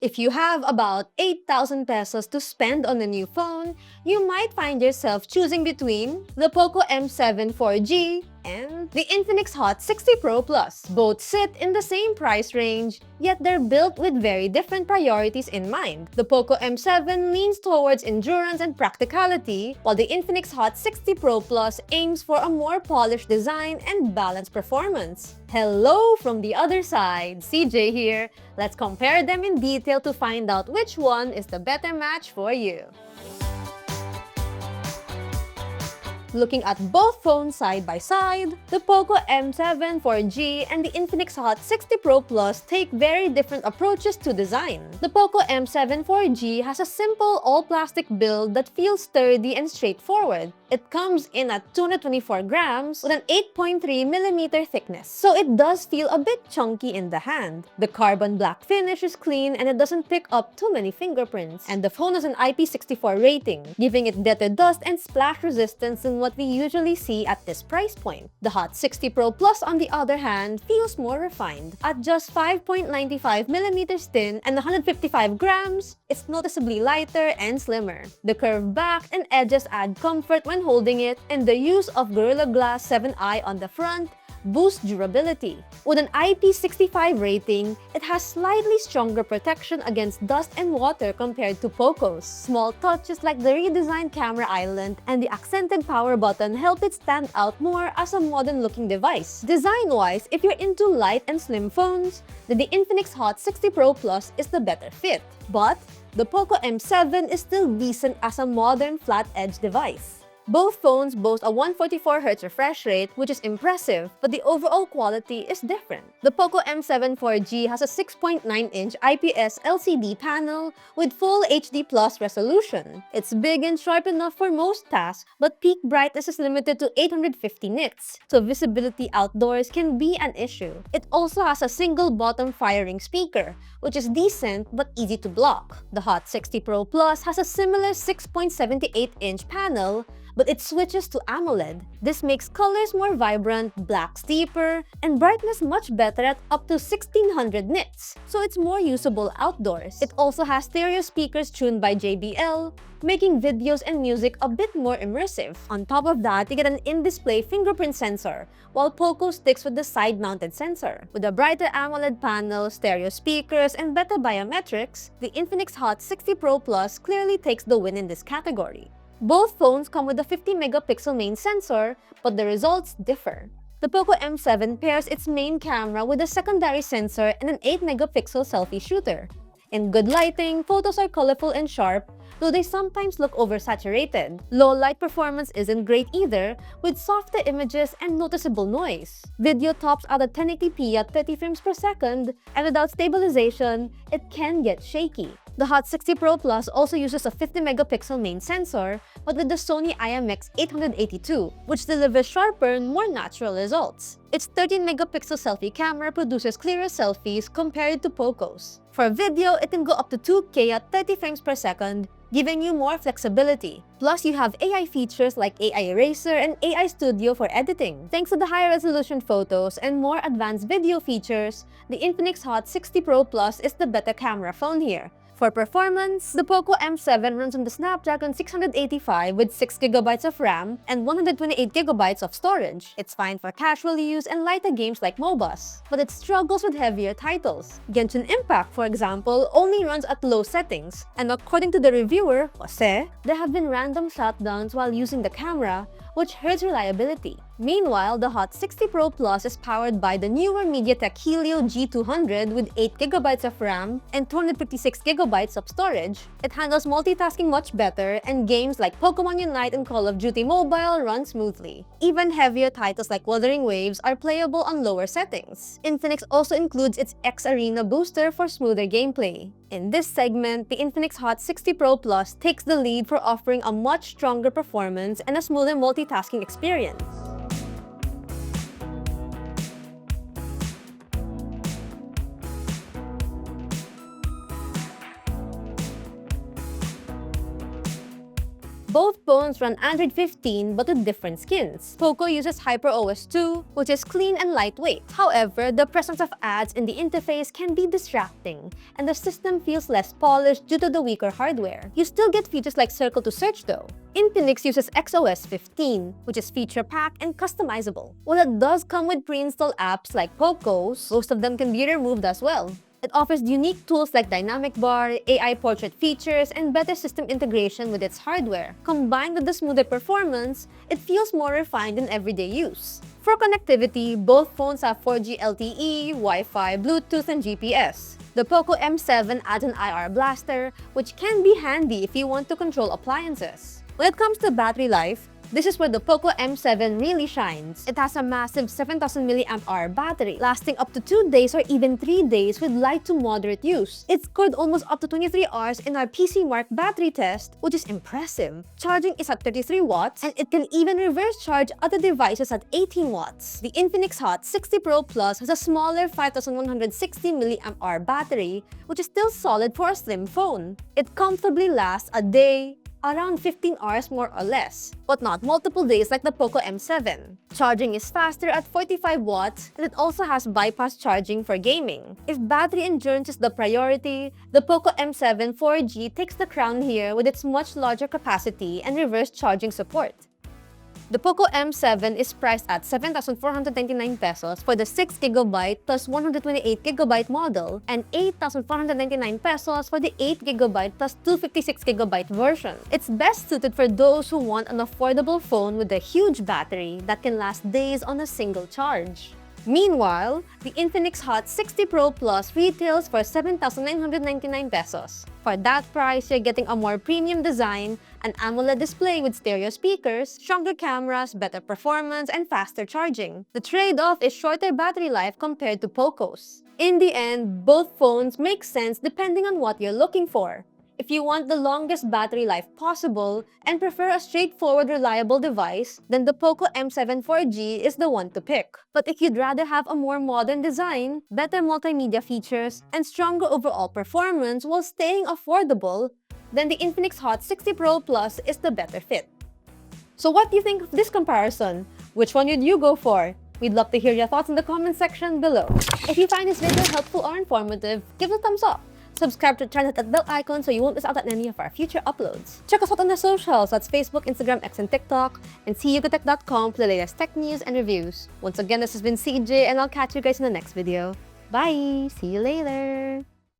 If you have about 8,000 pesos to spend on a new phone, you might find yourself choosing between the POCO M7 4G and the Infinix HOT 60 Pro Plus. Both sit in the same price range, yet they're built with very different priorities in mind. The POCO M7 leans towards endurance and practicality, while the Infinix HOT 60 Pro Plus aims for a more polished design and balanced performance. Hello from the other side, CJ here. Let's compare them in detail to find out which one is the better match for you. Looking at both phones side by side, the POCO M7 4G and the Infinix HOT 60 Pro Plus take very different approaches to design. The POCO M7 4G has a simple all-plastic build that feels sturdy and straightforward. It comes in at 224 grams with an 8.3mm thickness, so it does feel a bit chunky in the hand. The carbon black finish is clean and it doesn't pick up too many fingerprints. And the phone has an IP64 rating, giving it better dust and splash resistance than what we usually see at this price point. The HOT 60 Pro Plus, on the other hand, feels more refined. At just 5.95mm thin and 155 grams, it's noticeably lighter and slimmer. The curved back and edges add comfort when holding it, and the use of Gorilla Glass 7i on the front boosts durability. With an IP65 rating, it has slightly stronger protection against dust and water compared to POCO's. Small touches like the redesigned camera island and the accented power button help it stand out more as a modern-looking device. Design-wise, if you're into light and slim phones, then the Infinix HOT 60 Pro Plus is the better fit. But the POCO M7 is still decent as a modern flat-edge device. Both phones boast a 144Hz refresh rate, which is impressive, but the overall quality is different. The POCO M7 4G has a 6.9-inch IPS LCD panel with full HD Plus resolution. It's big and sharp enough for most tasks, but peak brightness is limited to 850 nits, so visibility outdoors can be an issue. It also has a single bottom firing speaker, which is decent but easy to block. The HOT 60 Pro Plus has a similar 6.78-inch panel, but it switches to AMOLED. This makes colors more vibrant, blacks deeper, and brightness much better at up to 1600 nits, so it's more usable outdoors. It also has stereo speakers tuned by JBL, making videos and music a bit more immersive. On top of that, you get an in-display fingerprint sensor, while POCO sticks with the side-mounted sensor. With a brighter AMOLED panel, stereo speakers, and better biometrics, the Infinix HOT 60 Pro Plus clearly takes the win in this category. Both phones come with a 50-megapixel main sensor, but the results differ. The POCO M7 pairs its main camera with a secondary sensor and an 8-megapixel selfie shooter. In good lighting, photos are colorful and sharp, though they sometimes look oversaturated. Low light performance isn't great either, with softer images and noticeable noise. Video tops out at 1080p at 30 frames per second, and without stabilization, it can get shaky. The HOT 60 Pro Plus also uses a 50-megapixel main sensor, but with the Sony IMX882, which delivers sharper, more natural results. Its 13-megapixel selfie camera produces clearer selfies compared to POCO's. For video, it can go up to 2K at 30 frames per second, giving you more flexibility. Plus, you have AI features like AI Eraser and AI Studio for editing. Thanks to the higher-resolution photos and more advanced video features, the Infinix HOT 60 Pro Plus is the better camera phone here. For performance, the POCO M7 runs on the Snapdragon 685 with 6GB of RAM and 128GB of storage. It's fine for casual use and lighter games like MOBAs, but it struggles with heavier titles. Genshin Impact, for example, only runs at low settings, and according to the reviewer, Jose, there have been random shutdowns while using the camera, which hurts reliability. Meanwhile, the HOT 60 Pro Plus is powered by the newer MediaTek Helio G200 with 8GB of RAM and 256GB of storage. It handles multitasking much better, and games like Pokemon Unite and Call of Duty Mobile run smoothly. Even heavier titles like Wuthering Waves are playable on lower settings. Infinix also includes its X Arena booster for smoother gameplay. In this segment, the Infinix HOT 60 Pro Plus takes the lead for offering a much stronger performance and a smoother multitasking experience. Both phones run Android 15 but with different skins. POCO uses HyperOS 2, which is clean and lightweight. However, the presence of ads in the interface can be distracting, and the system feels less polished due to the weaker hardware. You still get features like Circle to Search though. Infinix uses XOS 15, which is feature-packed and customizable. While it does come with pre-installed apps like POCO's, most of them can be removed as well. It offers unique tools like dynamic bar, AI portrait features, and better system integration with its hardware. Combined with the smoother performance, it feels more refined in everyday use. For connectivity, both phones have 4G LTE, Wi-Fi, Bluetooth, and GPS. The POCO M7 adds an IR blaster, which can be handy if you want to control appliances. When it comes to battery life, this is where the POCO M7 really shines. It has a massive 7000 mAh battery, lasting up to 2 days or even 3 days with light to moderate use. It scored almost up to 23 hours in our PC Mark battery test, which is impressive. Charging is at 33 watts, and it can even reverse charge other devices at 18 watts. The Infinix HOT 60 Pro Plus has a smaller 5160 mAh battery, which is still solid for a slim phone. It comfortably lasts a day, around 15 hours more or less, but not multiple days like the POCO M7. Charging is faster at 45 watts, and it also has bypass charging for gaming. If battery endurance is the priority, the POCO M7 4G takes the crown here with its much larger capacity and reverse charging support. The POCO M7 is priced at 7,499 pesos for the 6GB plus 128GB model and 8,499 pesos for the 8GB plus 256GB version. It's best suited for those who want an affordable phone with a huge battery that can last days on a single charge. Meanwhile, the Infinix HOT 60 Pro Plus retails for 7,999 pesos. For that price, you're getting a more premium design, an AMOLED display with stereo speakers, stronger cameras, better performance, and faster charging. The trade-off is shorter battery life compared to POCO's. In the end, both phones make sense depending on what you're looking for. If you want the longest battery life possible and prefer a straightforward, reliable device, then the POCO M7 4G is the one to pick. But if you'd rather have a more modern design, better multimedia features, and stronger overall performance while staying affordable, then the Infinix HOT 60 Pro Plus is the better fit. So what do you think of this comparison? Which one would you go for? We'd love to hear your thoughts in the comment section below. If you find this video helpful or informative, give it a thumbs up. Subscribe to the channel, hit that bell icon so you won't miss out on any of our future uploads. Check us out on the socials, that's Facebook, Instagram, X, and TikTok, and seeyougatech.com for the latest tech news and reviews. Once again, this has been CJ, and I'll catch you guys in the next video. Bye! See you later!